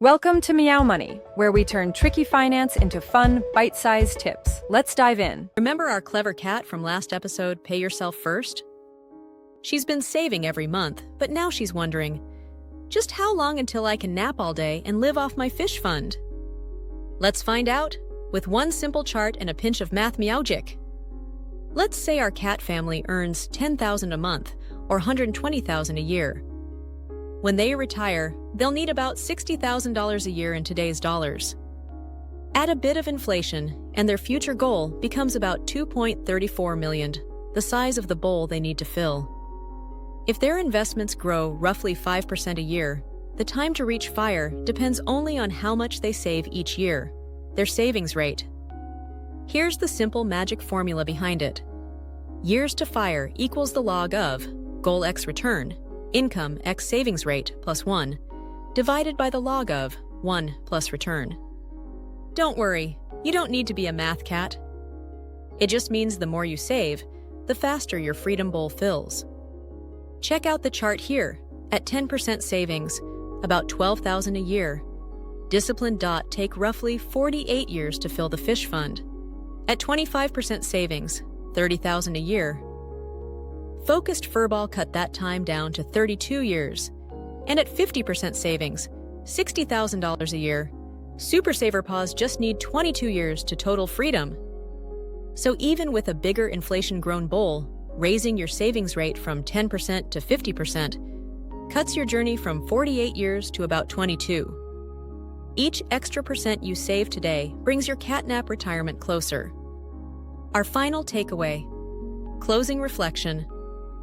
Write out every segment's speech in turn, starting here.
Welcome to Meow Money, where we turn tricky finance into fun, bite-sized tips. Let's dive in. Remember our clever cat from last episode, Pay Yourself First? She's been saving every month, but now she's wondering, just how long until I can nap all day and live off my fish fund? Let's find out with one simple chart and a pinch of math-meowgic. Let's say our cat family earns $10,000 a month or $120,000 a year. When they retire, they'll need about $60,000 a year in today's dollars. Add a bit of inflation, and their future goal becomes about $2.34 million, the size of the bowl they need to fill. If their investments grow roughly 5% a year, the time to reach FIRE depends only on how much they save each year, their savings rate. Here's the simple magic formula behind it. Years to FIRE equals the log of goal x return, income x savings rate plus 1, divided by the log of 1 plus return. Don't worry, you don't need to be a math cat. It just means the more you save, the faster your freedom bowl fills. Check out the chart here. At 10% savings, about $12,000 a year. Disciplined take roughly 48 years to fill the fish fund. At 25% savings, $30,000 a year. Focused Furball cut that time down to 32 years. And at 50% savings, $60,000 a year, Super Saver Paws just need 22 years to total freedom. So even with a bigger inflation-grown bowl, raising your savings rate from 10% to 50% cuts your journey from 48 years to about 22. Each extra percent you save today brings your catnap retirement closer. Our final takeaway. Closing reflection.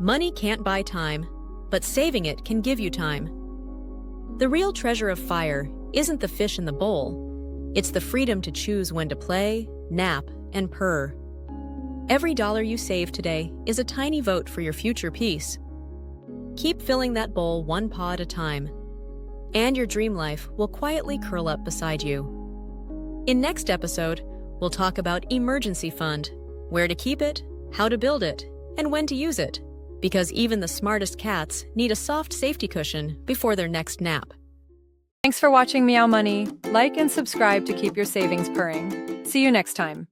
Money can't buy time, but saving it can give you time. The real treasure of FIRE isn't the fish in the bowl. It's the freedom to choose when to play, nap, and purr. Every dollar you save today is a tiny vote for your future peace. Keep filling that bowl one paw at a time, and your dream life will quietly curl up beside you. In next episode, we'll talk about emergency fund, where to keep it, how to build it, and when to use it. Because even the smartest cats need a soft safety cushion before their next nap. Thanks for watching Meow Money. Like and subscribe to keep your savings purring. See you next time.